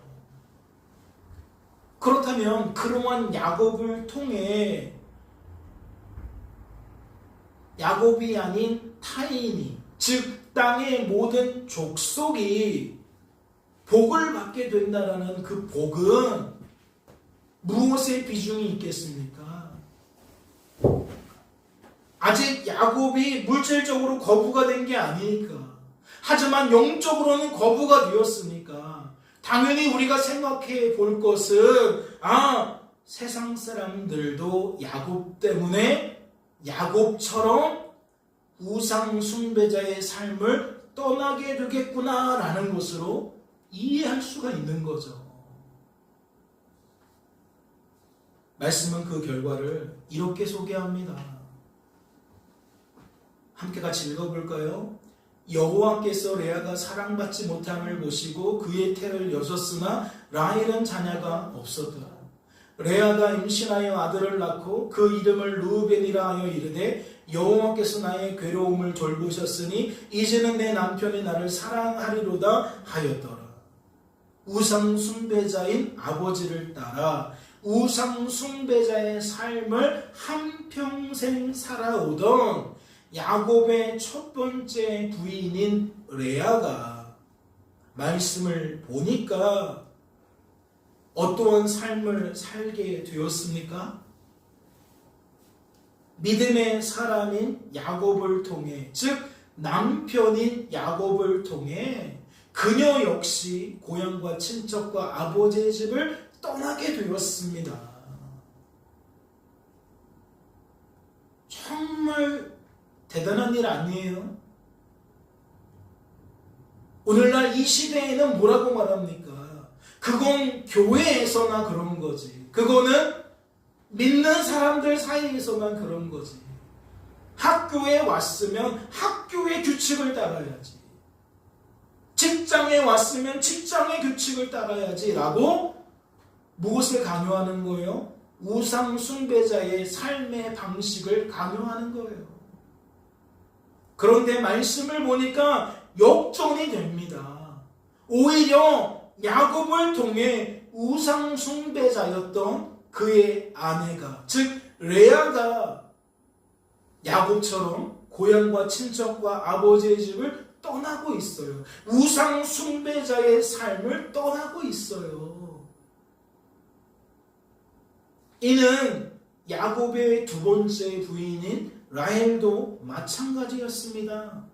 그렇다면 그러한 야곱을 통해 야곱이 아닌 타인이, 즉 땅의 모든 족속이 복을 받게 된다라는 그 복은 무엇의 비중이 있겠습니까? 아직 야곱이 물질적으로 거부가 된 게 아니니까. 하지만 영적으로는 거부가 되었으니까 당연히 우리가 생각해 볼 것은 세상 사람들도 야곱 때문에 야곱처럼 우상 숭배자의 삶을 떠나게 되겠구나라는 것으로 이해할 수가 있는 거죠. 말씀은 그 결과를 이렇게 소개합니다. 함께 같이 읽어볼까요? 여호와께서 레아가 사랑받지 못함을 보시고 그의 태를 여셨으나 라헬은 자녀가 없었더라. 레아가 임신하여 아들을 낳고 그 이름을 르우벤이라 하여 이르되 여호와께서 나의 괴로움을 돌보셨으니 이제는 내 남편이 나를 사랑하리로다 하였더라. 우상 숭배자인 아버지를 따라 우상 숭배자의 삶을 한평생 살아오던 야곱의 첫 번째 부인인 레아가 말씀을 보니까 어떠한 삶을 살게 되었습니까? 믿음의 사람인 야곱을 통해, 즉 남편인 야곱을 통해 그녀 역시 고향과 친척과 아버지의 집을 떠나게 되었습니다. 정말 대단한 일 아니에요? 오늘날 이 시대에는 뭐라고 말합니까? 그건 교회에서나 그런 거지. 그거는 믿는 사람들 사이에서만 그런 거지. 학교에 왔으면 학교의 규칙을 따라야지. 직장에 왔으면 직장의 규칙을 따라야지 라고 무엇을 강요하는 거예요? 우상 숭배자의 삶의 방식을 강요하는 거예요. 그런데 말씀을 보니까 역전이 됩니다. 오히려 야곱을 통해 우상 숭배자였던 그의 아내가, 즉 레아가 야곱처럼 고향과 친척과 아버지의 집을 떠나고 있어요. 우상 숭배자의 삶을 떠나고 있어요. 이는 야곱의 두 번째 부인인 라헬도 마찬가지였습니다.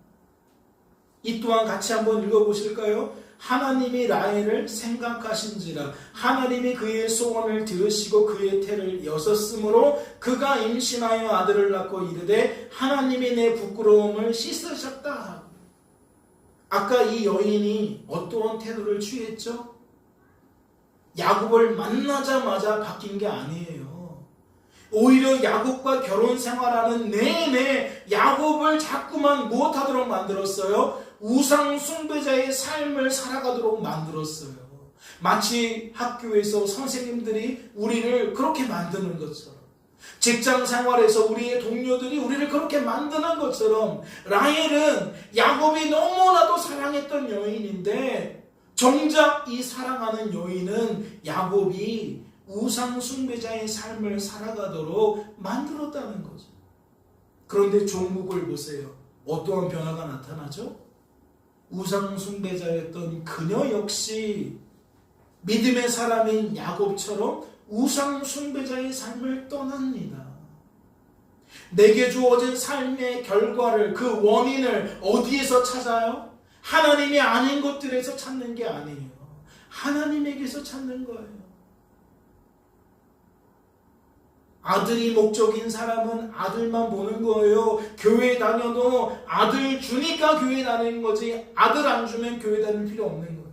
이 또한 같이 한번 읽어보실까요? 하나님이 라헬을 생각하신지라 하나님이 그의 소원을 들으시고 그의 태를 여셨으므로 그가 임신하여 아들을 낳고 이르되 하나님이 내 부끄러움을 씻으셨다. 아까 이 여인이 어떠한 태도를 취했죠? 야곱을 만나자마자 바뀐 게 아니에요. 오히려 야곱과 결혼 생활하는 내내 야곱을 자꾸만 무엇하도록 만들었어요? 우상 숭배자의 삶을 살아가도록 만들었어요. 마치 학교에서 선생님들이 우리를 그렇게 만드는 것처럼, 직장 생활에서 우리의 동료들이 우리를 그렇게 만드는 것처럼 라헬은 야곱이 너무나도 사랑했던 여인인데 정작 이 사랑하는 여인은 야곱이 우상 숭배자의 삶을 살아가도록 만들었다는 거죠. 그런데 종국을 보세요. 어떠한 변화가 나타나죠? 우상 숭배자였던 그녀 역시 믿음의 사람인 야곱처럼 우상 숭배자의 삶을 떠납니다. 내게 주어진 삶의 결과를, 그 원인을 어디에서 찾아요? 하나님이 아닌 것들에서 찾는 게 아니에요. 하나님에게서 찾는 거예요. 아들이 목적인 사람은 아들만 보는 거예요. 교회 다녀도 아들 주니까 교회 다니는 거지, 아들 안 주면 교회 다닐 필요 없는 거예요.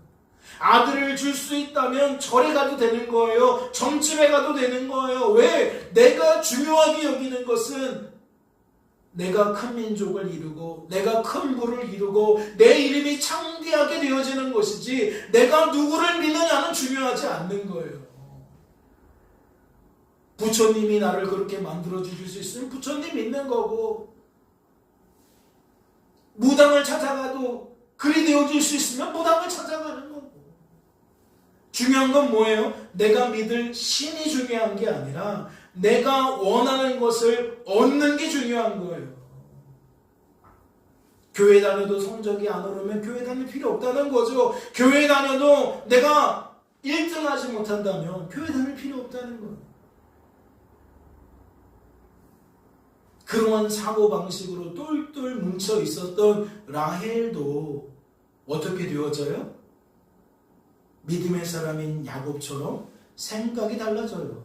아들을 줄 수 있다면 절에 가도 되는 거예요. 점집에 가도 되는 거예요. 왜? 내가 중요하게 여기는 것은 내가 큰 민족을 이루고 내가 큰 부를 이루고 내 이름이 창대하게 되어지는 것이지 내가 누구를 믿느냐는 중요하지 않는 거예요. 부처님이 나를 그렇게 만들어 주실 수 있으면 부처님 믿는 거고, 무당을 찾아가도 그리 되어줄 수 있으면 무당을 찾아가는 거고, 중요한 건 뭐예요? 내가 믿을 신이 중요한 게 아니라 내가 원하는 것을 얻는 게 중요한 거예요. 교회 다녀도 성적이 안 오르면 교회 다닐 필요 없다는 거죠. 교회 다녀도 내가 1등 하지 못한다면 교회 다닐 필요 없다는 거예요. 그러한 사고방식으로 똘똘 뭉쳐 있었던 라헬도 어떻게 되어져요? 믿음의 사람인 야곱처럼 생각이 달라져요.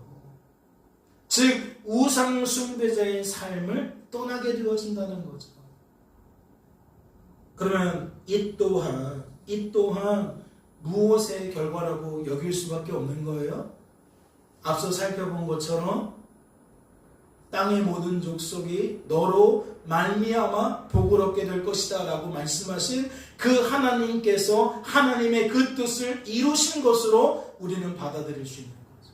즉 우상 숭배자의 삶을 떠나게 되어진다는 거죠. 그러면 이 또한 무엇의 결과라고 여길 수밖에 없는 거예요? 앞서 살펴본 것처럼 땅의 모든 족속이 너로 말미암아 복을 얻게 될 것이다 라고 말씀하신 그 하나님께서 하나님의 그 뜻을 이루신 것으로 우리는 받아들일 수 있는 거죠.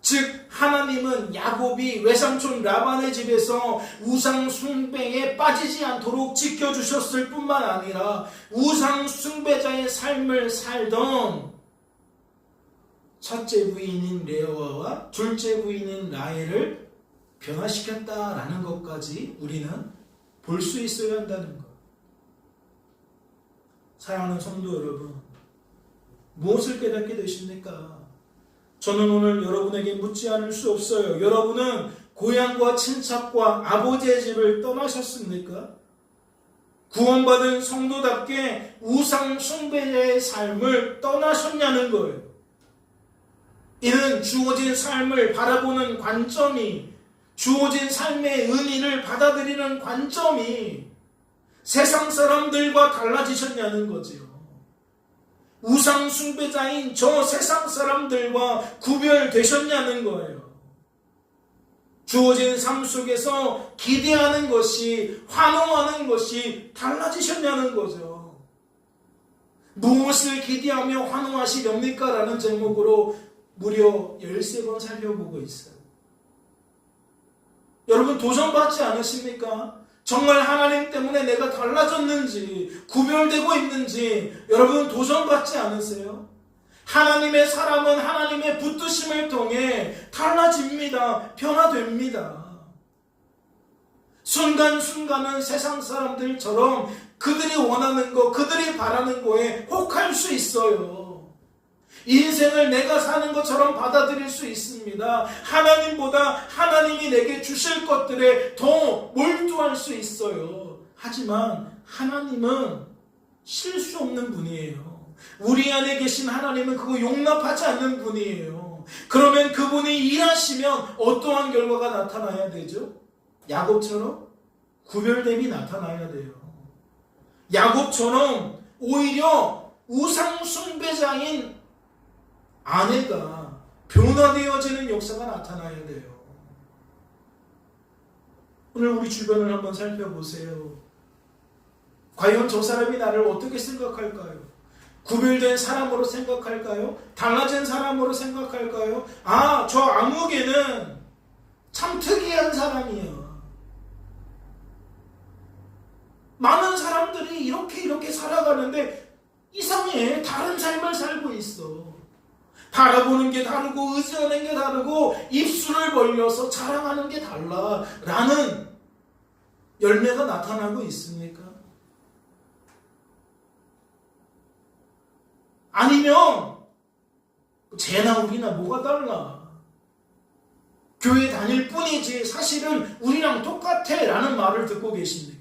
즉 하나님은 야곱이 외삼촌 라반의 집에서 우상 숭배에 빠지지 않도록 지켜주셨을 뿐만 아니라 우상 숭배자의 삶을 살던 첫째 부인인 레아와 둘째 부인인 라헬을 변화시켰다라는 것까지 우리는 볼 수 있어야 한다는 것. 사랑하는 성도 여러분, 무엇을 깨닫게 되십니까? 저는 오늘 여러분에게 묻지 않을 수 없어요. 여러분은 고향과 친척과 아버지의 집을 떠나셨습니까? 구원받은 성도답게 우상 숭배자의 삶을 떠나셨냐는 거예요. 이는 주어진 삶을 바라보는 관점이, 주어진 삶의 은혜를 받아들이는 관점이 세상 사람들과 달라지셨냐는 거지요. 우상 숭배자인 저 세상 사람들과 구별되셨냐는 거예요. 주어진 삶 속에서 기대하는 것이, 환호하는 것이 달라지셨냐는 거죠. 무엇을 기대하며 환호하시렵니까? 라는 제목으로 무려 13번 살펴보고 있어요. 여러분 도전받지 않으십니까? 정말 하나님 때문에 내가 달라졌는지, 구별되고 있는지 여러분 도전받지 않으세요? 하나님의 사람은 하나님의 붙드심을 통해 달라집니다. 변화됩니다. 순간순간은 세상 사람들처럼 그들이 원하는 거, 그들이 바라는 거에 혹할 수 있어요. 인생을 내가 사는 것처럼 받아들일 수 있습니다. 하나님보다 하나님이 내게 주실 것들에 더 몰두할 수 있어요. 하지만 하나님은 실수 없는 분이에요. 우리 안에 계신 하나님은 그거 용납하지 않는 분이에요. 그러면 그분이 일하시면 어떠한 결과가 나타나야 되죠? 야곱처럼 구별됨이 나타나야 돼요. 야곱처럼 오히려 우상 숭배자인 아내가 변화되어지는 역사가 나타나야 돼요. 오늘 우리 주변을 한번 살펴보세요. 과연 저 사람이 나를 어떻게 생각할까요? 구별된 사람으로 생각할까요? 달라진 사람으로 생각할까요? 아, 저 아무개는 참 특이한 사람이야. 많은 사람들이 이렇게 살아가는데 이상해. 다른 삶을 살고 있어. 바라보는 게 다르고 의지하는 게 다르고 입술을 벌려서 자랑하는 게 달라 라는 열매가 나타나고 있습니까? 아니면 쟤나 우리나 뭐가 달라? 교회 다닐 뿐이지 사실은 우리랑 똑같아 라는 말을 듣고 계십니까?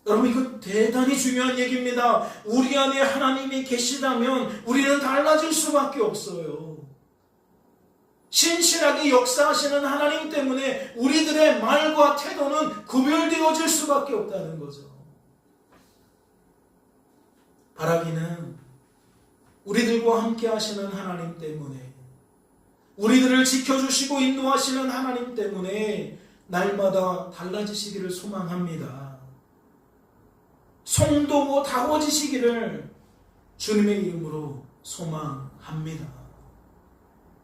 여러분 이거 대단히 중요한 얘기입니다. 우리 안에 하나님이 계시다면 우리는 달라질 수밖에 없어요. 신실하게 역사하시는 하나님 때문에 우리들의 말과 태도는 구별되어질 수밖에 없다는 거죠. 바라기는 우리들과 함께 하시는 하나님 때문에, 우리들을 지켜주시고 인도하시는 하나님 때문에 날마다 달라지시기를 소망합니다. 성도다워지시기를 주님의 이름으로 소망합니다.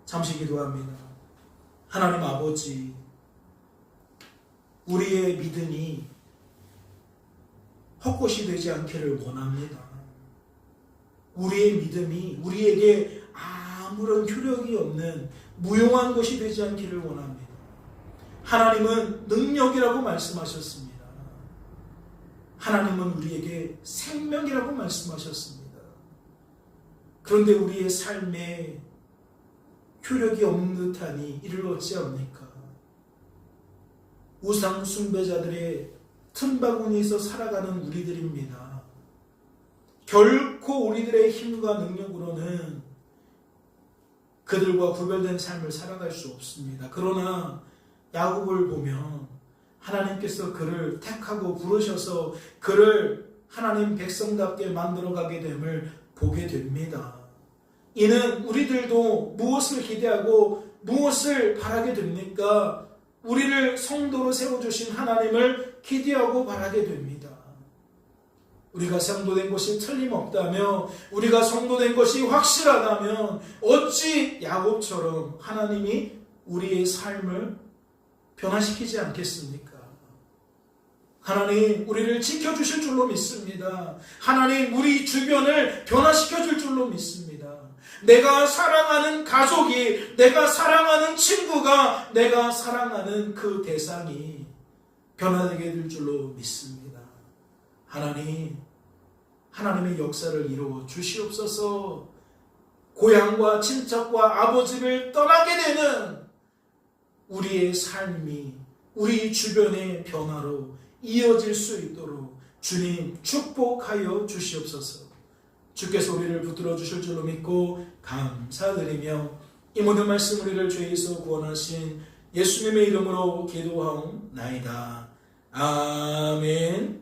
잠시 기도합니다. 하나님 아버지, 우리의 믿음이 헛것이 되지 않기를 원합니다. 우리의 믿음이 우리에게 아무런 효력이 없는 무용한 것이 되지 않기를 원합니다. 하나님은 능력이라고 말씀하셨습니다. 하나님은 우리에게 생명이라고 말씀하셨습니다. 그런데 우리의 삶에 효력이 없는 듯하니 이를 어찌합니까? 우상 숭배자들의 틈바구니에서 살아가는 우리들입니다. 결코 우리들의 힘과 능력으로는 그들과 구별된 삶을 살아갈 수 없습니다. 그러나 야곱을 보면 하나님께서 그를 택하고 부르셔서 그를 하나님 백성답게 만들어가게 됨을 보게 됩니다. 이는 우리들도 무엇을 기대하고 무엇을 바라게 됩니까? 우리를 성도로 세워주신 하나님을 기대하고 바라게 됩니다. 우리가 성도된 것이 틀림없다며 우리가 성도된 것이 확실하다면 어찌 야곱처럼 하나님이 우리의 삶을 변화시키지 않겠습니까? 하나님 우리를 지켜주실 줄로 믿습니다. 하나님 우리 주변을 변화시켜줄 줄로 믿습니다. 내가 사랑하는 가족이, 내가 사랑하는 친구가, 내가 사랑하는 그 대상이 변화되게 될 줄로 믿습니다. 하나님, 하나님의 역사를 이루어 주시옵소서. 고향과 친척과 아버지를 떠나게 되는 우리의 삶이 우리 주변의 변화로 이어질 수 있도록 주님 축복하여 주시옵소서. 주께서 우리를 붙들어 주실 줄로 믿고 감사드리며 이 모든 말씀 우리를 죄에서 구원하신 예수님의 이름으로 기도하옵나이다. 아멘.